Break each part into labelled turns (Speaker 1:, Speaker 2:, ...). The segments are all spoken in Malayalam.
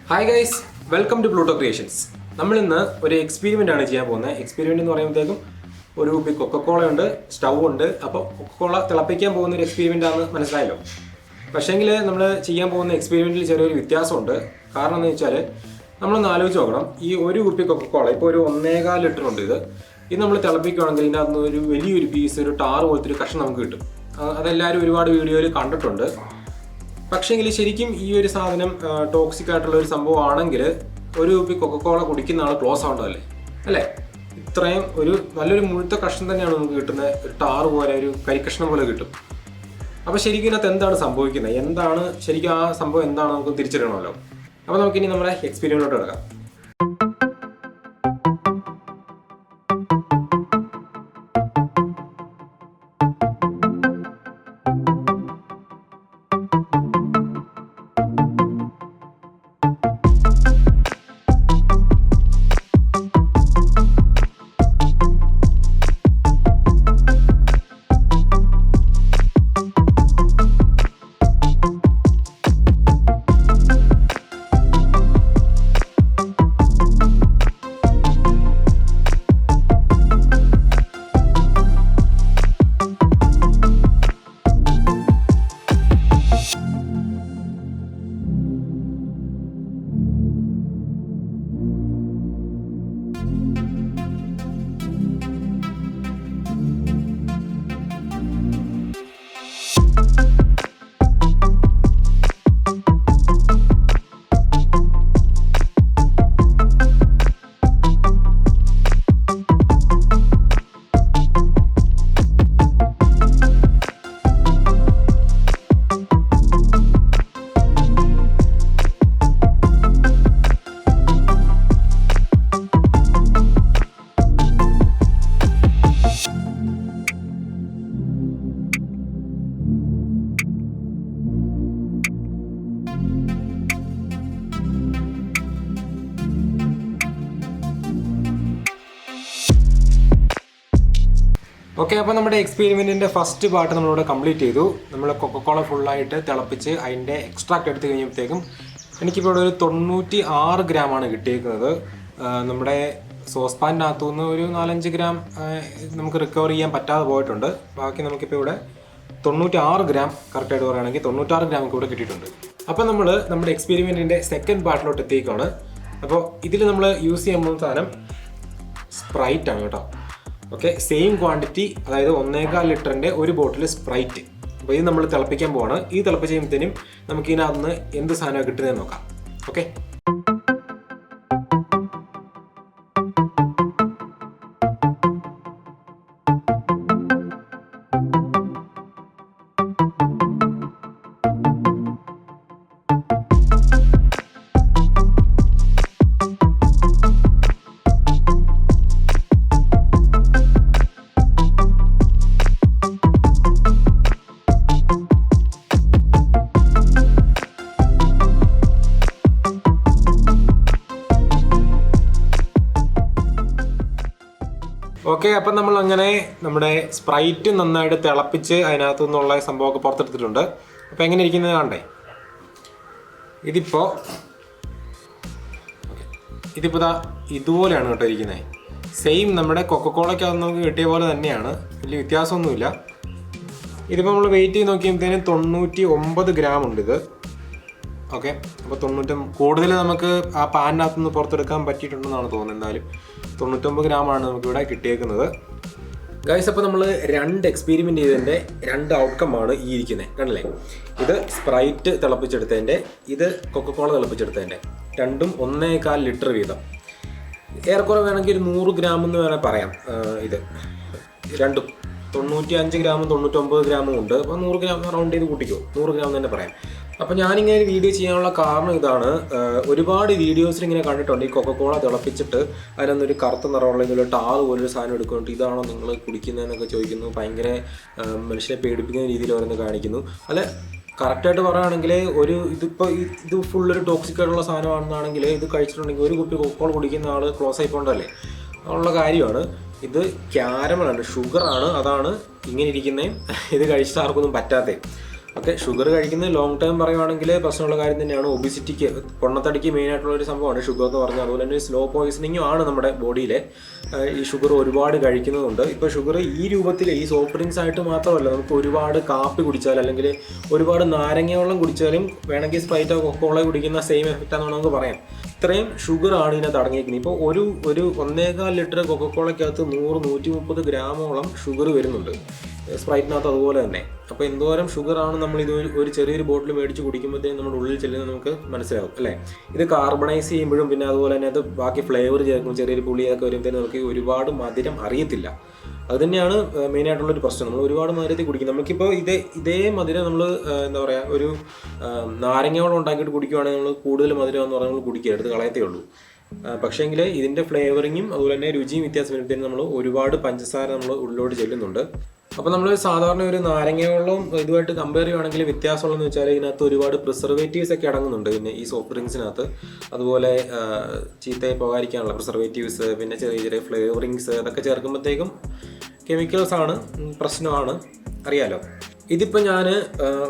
Speaker 1: Hi guys, welcome to Pluto creations. നമ്മൾ ഇന്ന് ഒരു എക്സ്പെരിമെൻ്റ് ആണ് ചെയ്യാൻ പോകുന്നത്. എക്സ്പെരിമെൻ്റ് എന്ന് പറയുമ്പോഴത്തേക്കും ഒരു കുപ്പി കൊക്കക്കോള ഉണ്ട്, സ്റ്റൗ ഉണ്ട്. അപ്പോൾ കൊക്കക്കോള തിളപ്പിക്കാൻ പോകുന്ന ഒരു എക്സ്പെരിമെൻ്റ് ആണെന്ന് മനസ്സിലായല്ലോ. പക്ഷേങ്കിൽ നമ്മൾ ചെയ്യാൻ പോകുന്ന എക്സ്പെരിമെൻറ്റിൽ ചെറിയൊരു വ്യത്യാസമുണ്ട്. കാരണം എന്ന് വെച്ചാൽ നമ്മളൊന്ന് ആലോചിച്ച് നോക്കണം. ഈ ഒരു കുപ്പി കൊക്കക്കോള ഇപ്പോൾ ഒരു 1.25 ലിറ്റർ ഉണ്ട്. ഇത് നമ്മൾ തിളപ്പിക്കുകയാണെങ്കിൽ ഇതിനകത്ത് ഒരു വലിയൊരു പീസ്, ഒരു ടാറ് പോലത്തെ ഒരു കഷ്ണം നമുക്ക് കിട്ടും. അതെല്ലാവരും ഒരുപാട് വീഡിയോയിൽ കണ്ടിട്ടുണ്ട്. പക്ഷേങ്കിൽ ശരിക്കും ഈ ഒരു സാധനം ടോക്സിക് ആയിട്ടുള്ള ഒരു സംഭവം ആണെങ്കിൽ ഒരു കുപ്പി കൊക്കക്കോള കുടിക്കുന്ന ആൾ ക്ലോസ് ആവേണ്ടതല്ലേ അല്ലേ? ഇത്രയും ഒരു നല്ലൊരു മുഴുത്ത കഷ്ണം തന്നെയാണ് നമുക്ക് കിട്ടുന്നത്. ഒരു ടാറ് പോലെ, ഒരു കരിക്കഷ്ണം പോലെ കിട്ടും. അപ്പോൾ ശരിക്കും ഇതിനകത്ത് എന്താണ് സംഭവിക്കുന്നത്, എന്താണ് ശരിക്കും ആ സംഭവം എന്താണ് നമുക്ക് തിരിച്ചറിയണമല്ലോ. അപ്പോൾ നമുക്കിനി നമ്മുടെ എക്സ്പെരിമെൻറ്റിലോട്ട് കിടക്കാം. ഓക്കെ, അപ്പോൾ നമ്മുടെ എക്സ്പെരിമെൻറ്റിൻ്റെ ഫസ്റ്റ് പാർട്ട് നമ്മളിവിടെ കംപ്ലീറ്റ് ചെയ്തു. നമ്മൾ കൊക്കക്കോള ഫുള്ളായിട്ട് തിളപ്പിച്ച് അതിൻ്റെ എക്സ്ട്രാക്ട് എടുത്ത് കഴിഞ്ഞപ്പോഴത്തേക്കും എനിക്കിപ്പോൾ ഇവിടെ ഒരു 96 ഗ്രാമാണ് കിട്ടിയിരിക്കുന്നത്. നമ്മുടെ സോസ് പാനിനകത്തു നിന്ന് ഒരു 4-5 ഗ്രാം നമുക്ക് റിക്കവർ ചെയ്യാൻ പറ്റാതെ പോയിട്ടുണ്ട്. ബാക്കി നമുക്കിപ്പോൾ ഇവിടെ 96 ഗ്രാം, കറക്റ്റായിട്ട് പറയുകയാണെങ്കിൽ 96 ഗ്രാം നമുക്ക് ഇവിടെ കിട്ടിയിട്ടുണ്ട്. അപ്പോൾ നമ്മൾ നമ്മുടെ എക്സ്പെരിമെൻറ്റിൻ്റെ സെക്കൻഡ് പാർട്ടിലോട്ട് എത്തിക്കുകയാണ്. അപ്പോൾ ഇതിൽ നമ്മൾ യൂസ് ചെയ്യാൻ പോകുന്ന സാധനം സ്പ്രൈറ്റ് ആണ് കേട്ടോ. ഓക്കെ, സെയിം ക്വാണ്ടിറ്റി, അതായത് 1.25 ലിറ്ററിൻ്റെ ഒരു ബോട്ടിൽ സ്പ്രൈറ്റ്. അപ്പോൾ ഇത് നമ്മൾ തിളപ്പിക്കാൻ പോവാണ്. ഈ തിളപ്പിച്ച് കഴിയുമ്പോഴത്തേനും നമുക്ക് ഇതിനകത്ത് നിന്ന് എന്ത് സാധനമാണ് കിട്ടുന്നതെന്ന് നോക്കാം. ഓക്കെ, ഓക്കെ, അപ്പം നമ്മൾ അങ്ങനെ നമ്മുടെ സ്പ്രൈറ്റ് നന്നായിട്ട് തിളപ്പിച്ച് അതിനകത്തു നിന്നുള്ള സംഭവമൊക്കെ പുറത്തെടുത്തിട്ടുണ്ട്. അപ്പോൾ എങ്ങനെ ഇരിക്കുന്നത് കാണണ്ടേ? ഇതിപ്പോൾ ഇതുപോലെയാണ് കേട്ടോ ഇരിക്കുന്നത്. സെയിം നമ്മുടെ കൊക്കക്കോളയ്ക്കകത്ത് നമുക്ക് കിട്ടിയ പോലെ തന്നെയാണ്, വലിയ വ്യത്യാസമൊന്നുമില്ല. ഇതിപ്പോൾ നമ്മൾ വെയിറ്റ് ചെയ്ത് നോക്കിയപ്പോഴത്തേനും 99 ഗ്രാം ഉണ്ട് ഇത്. ഓക്കെ, അപ്പോൾ 90 കൂടുതൽ നമുക്ക് ആ പാനിനകത്ത് നിന്ന് പുറത്തെടുക്കാൻ പറ്റിയിട്ടുണ്ടെന്നാണ് തോന്നുന്നത്. എന്തായാലും 99 ഗ്രാമാണ് നമുക്കിവിടെ കിട്ടിയേക്കുന്നത്. ഗൈസ്, അപ്പോൾ നമ്മൾ 2 എക്സ്പെരിമെൻ്റ് ചെയ്തതിൻ്റെ 2 ഔട്ട്കമാണ് ഈ ഇരിക്കുന്നത്, കണ്ടില്ലേ? ഇത് സ്പ്രൈറ്റ് തിളപ്പിച്ചെടുത്തതിൻ്റെ, ഇത് കൊക്കക്കോള തിളപ്പിച്ചെടുത്തതിൻ്റെ, രണ്ടും 1.25 ലിറ്റർ വീതം. ഏറെക്കുറെ വേണമെങ്കിൽ 100 ഗ്രാം എന്ന് വേണേൽ പറയാം. ഇത് രണ്ടും 95 ഗ്രാമും 99 ഗ്രാമും ഉണ്ട്. അപ്പോൾ 100 ഗ്രാം റൗണ്ട് ചെയ്ത് കൂട്ടിക്കോ, 100 ഗ്രാം തന്നെ പറയാം. അപ്പോൾ ഞാനിങ്ങനെ വീഡിയോ ചെയ്യാനുള്ള കാരണം ഇതാണ്. ഒരുപാട് വീഡിയോസിൽ ഇങ്ങനെ കണ്ടിട്ടുണ്ട്, ഈ കൊക്കക്കോള തിളപ്പിച്ചിട്ട് അതിനൊന്നൊരു കറുത്ത നിറമുള്ള ഇതിൽ ടാറ് പോലൊരു സാധനം എടുക്കുന്നുണ്ട്. ഇതാണോ നിങ്ങൾ കുടിക്കുന്നതെന്നൊക്കെ ചോദിക്കുന്നു. ഭയങ്കര മനുഷ്യനെ പേടിപ്പിക്കുന്ന രീതിയിൽ ഓരോന്ന് കാണിക്കുന്നു. അല്ല, കറക്റ്റായിട്ട് പറയുകയാണെങ്കിൽ ഇത് ഫുള്ളൊരു ടോക്സിക് ആയിട്ടുള്ള സാധനമാണെന്നാണെങ്കിൽ ഇത് കഴിച്ചിട്ടുണ്ടെങ്കിൽ ഒരു കുപ്പി കൊക്കക്കോള കുടിക്കുന്ന ആൾ ക്ലോസ് ആയി പോകണ്ടല്ലേ ഉള്ള കാര്യമാണ്. ഇത് ക്യാരമലാണ്, ഷുഗറാണ്, അതാണ് ഇങ്ങനെ ഇരിക്കുന്നത്. ഇത് കഴിച്ചിട്ട് ആർക്കൊന്നും പറ്റാത്തത്. ഓക്കെ, ഷുഗർ കഴിക്കുന്നത് ലോങ് ടേം പറയുവാണെങ്കിൽ പ്രശ്നമുള്ള കാര്യം തന്നെയാണ്. ഒബിസിറ്റിക്ക്, പൊണ്ണത്തടിക്ക് മെയിൻ ആയിട്ടുള്ള ഒരു സംഭവമാണ് ഷുഗർ എന്ന് പറഞ്ഞാൽ. അതുപോലെ തന്നെ സ്ലോ പോയിസണിങ്ങും ആണ് നമ്മുടെ ബോഡിയിലെ ഈ ഷുഗർ ഒരുപാട് കഴിക്കുന്നതുകൊണ്ട്. ഇപ്പോൾ ഷുഗർ ഈ രൂപത്തിൽ ഈ സോഫ്റ്റ് ഡ്രിങ്ക്സ് ആയിട്ട് മാത്രമല്ല, നമുക്ക് ഒരുപാട് കാപ്പി കുടിച്ചാൽ അല്ലെങ്കിൽ ഒരുപാട് നാരങ്ങ വെള്ളം കുടിച്ചാലും വേണമെങ്കിൽ സ്പ്രൈറ്റോ കൊക്കോളോ കുടിക്കുന്ന സെയിം എഫക്റ്റാണെന്ന് നമുക്ക് പറയാം. ഇത്രയും ഷുഗറാണ് ഇതിനകത്ത് അടങ്ങിയിരിക്കുന്നത്. ഇപ്പോൾ ഒരു 1.25 ലിറ്റർ കൊക്കക്കോളയ്ക്കകത്ത് 100-130 ഗ്രാമോളം ഷുഗർ വരുന്നുണ്ട്. സ്പ്രൈറ്റിനകത്ത് അതുപോലെ തന്നെ. അപ്പോൾ എന്തോരം ഷുഗറാണ് നമ്മൾ ഇത് ഒരു ചെറിയൊരു ബോട്ടിൽ മേടിച്ച് കുടിക്കുമ്പോഴത്തേക്കും നമ്മുടെ ഉള്ളിൽ ചെല്ലുന്നത് നമുക്ക് മനസ്സിലാവും അല്ലേ. ഇത് കാർബണൈസ് ചെയ്യുമ്പോഴും പിന്നെ അതുപോലെ തന്നെ അത് ബാക്കി ഫ്ലേവർ ചേർക്കും, ചെറിയൊരു പുളിയൊക്കെ വരുമ്പോഴത്തേക്കും നമുക്ക് ഒരുപാട് മധുരം അറിയത്തില്ല. അത് തന്നെയാണ് മെയിനായിട്ടുള്ളൊരു പ്രശ്നം. നമ്മൾ ഒരുപാട് മധുരത്തിൽ കുടിക്കും. നമുക്കിപ്പോൾ ഇതേ മധുരം നമ്മൾ എന്താ പറയുക, ഒരു നാരങ്ങയോളം ഉണ്ടാക്കിയിട്ട് കുടിക്കുകയാണെങ്കിൽ നമ്മൾ കൂടുതൽ മധുരം എന്ന് പറഞ്ഞാൽ നമ്മൾ കുടിക്കുക, എടുത്ത് കളയത്തേ ഉള്ളൂ. പക്ഷേങ്കിൽ ഇതിൻ്റെ ഫ്ലേവറിങ്ങും അതുപോലെ തന്നെ രുചിയും വ്യത്യാസം വരുമ്പോഴത്തേക്കും നമ്മൾ ഒരുപാട് പഞ്ചസാര നമ്മൾ ഉള്ളിലോട്ട് ചെല്ലുന്നുണ്ട്. അപ്പോൾ നമ്മൾ സാധാരണ ഒരു നാരങ്ങ വെള്ളം ഇതുമായിട്ട് കമ്പയർ ചെയ്യുകയാണെങ്കിൽ വ്യത്യാസമുള്ളതെന്ന് വെച്ചാൽ ഇതിനകത്ത് ഒരുപാട് പ്രിസർവേറ്റീവ്സ് ഒക്കെ അടങ്ങുന്നുണ്ട്. പിന്നെ ഈ സോഫ്റ്റ് ഡ്രിങ്ക്സിനകത്ത് അതുപോലെ ചീത്തയായി പോകാതിരിക്കാനുള്ള പ്രിസർവേറ്റീവ്സ്, പിന്നെ ചെറിയ ചെറിയ ഫ്ലേവറിങ്സ് അതൊക്കെ ചേർക്കുമ്പോഴത്തേക്കും കെമിക്കൽസാണ്, പ്രശ്നമാണ്, അറിയാലോ. ഇതിപ്പോൾ ഞാൻ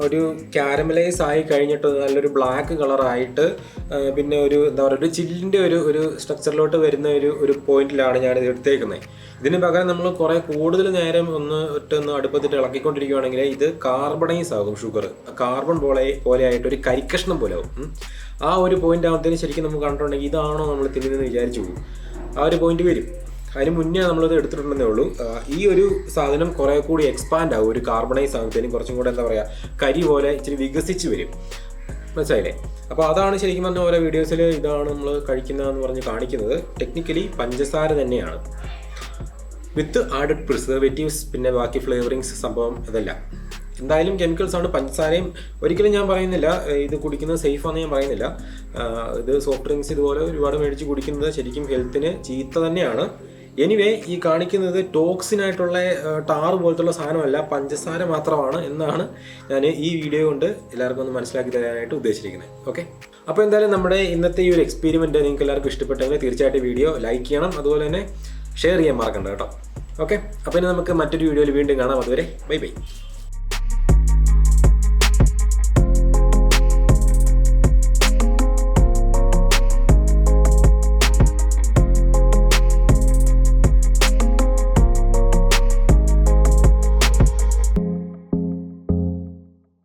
Speaker 1: ഒരു കാരമലൈസ് ആയി കഴിഞ്ഞിട്ട് നല്ലൊരു ബ്ലാക്ക് കളറായിട്ട് പിന്നെ ഒരു എന്താ പറയുക, ഒരു ചില്ലിൻ്റെ ഒരു സ്ട്രക്ചറിലോട്ട് വരുന്ന ഒരു പോയിന്റിലാണ് ഞാനിത് എടുത്തേക്കുന്നത്. ഇതിന് പകരം നമ്മൾ കുറേ കൂടുതൽ നേരം ഒന്ന് അടുപ്പത്തിട്ട് ഇളക്കിക്കൊണ്ടിരിക്കുകയാണെങ്കിൽ ഇത് കാർബണൈസ് ആകും. ഷുഗർ കാർബൺ പോലെ ആയിട്ട് ഒരു കരിക്കഷ്ണം പോലെ ആവും. ആ ഒരു പോയിന്റ് ആകുമ്പോഴത്തേനും ശരിക്കും നമുക്ക് കണ്ടിട്ടുണ്ടെങ്കിൽ ഇതാണോ നമ്മൾ തിന്നുന്നതെന്ന് വിചാരിച്ചു പോകും. ആ ഒരു പോയിന്റ് വരും. അതിന് മുന്നേ നമ്മളിത് എടുത്തിട്ടുണ്ടെന്നേ ഉള്ളൂ. ഈ ഒരു സാധനം കുറേ കൂടി എക്സ്പാൻഡ് ആകും. ഒരു കാർബണൈസ് ആകുമ്പോഴത്തേനും കുറച്ചും കൂടെ എന്താ പറയുക, കരി പോലെ ഇച്ചിരി വികസിച്ച് വരും. മനസ്സിലായില്ലേ? അപ്പോൾ അതാണ് ശരിക്കും പറഞ്ഞ ഓരോ വീഡിയോസിൽ ഇതാണ് നമ്മൾ കഴിക്കുന്നതെന്ന് പറഞ്ഞ് കാണിക്കുന്നത്. ടെക്നിക്കലി പഞ്ചസാര തന്നെയാണ് വിത്ത് ആഡഡ് പ്രിസർവേറ്റീവ്സ്, പിന്നെ ബാക്കി ഫ്ലേവറിങ്സ് സംഭവം ഇതല്ല. എന്തായാലും കെമിക്കൽസാണ്. പഞ്ചസാരയും ഒരിക്കലും ഞാൻ പറയുന്നില്ല ഇത് കുടിക്കുന്നത് സേഫാണെന്ന് ഞാൻ പറയുന്നില്ല. ഇത് സോഫ്റ്റ് ഡ്രിങ്ക്സ് ഇതുപോലെ ഒരുപാട് മേടിച്ച് കുടിക്കുന്നത് ശരിക്കും ഹെൽത്തിന് ചീത്ത തന്നെയാണ്. എനിവേ, ഈ കാണിക്കുന്നത് ടോക്സിനായിട്ടുള്ള ടാറ് പോലത്തുള്ള സാധനമല്ല, പഞ്ചസാര മാത്രമാണ് എന്നാണ് ഞാൻ ഈ വീഡിയോ കൊണ്ട് എല്ലാവർക്കും ഒന്ന് മനസ്സിലാക്കി തരാനായിട്ട് ഉദ്ദേശിച്ചിരിക്കുന്നത്. ഓക്കെ, അപ്പോൾ എന്തായാലും നമ്മുടെ ഇന്നത്തെ ഈ ഒരു എക്സ്പെരിമെൻറ്റ് നിങ്ങൾക്ക് എല്ലാവർക്കും ഇഷ്ടപ്പെട്ടെങ്കിൽ തീർച്ചയായിട്ടും വീഡിയോ ലൈക്ക് ചെയ്യണം, അതുപോലെ തന്നെ ഷെയർ ചെയ്യാൻ മറക്കണ്ട കേട്ടോ. ഓക്കെ, അപ്പോൾ ഇനി നമുക്ക് മറ്റൊരു വീഡിയോയിൽ വീണ്ടും കാണാം. അതുവരെ ബൈ ബൈ.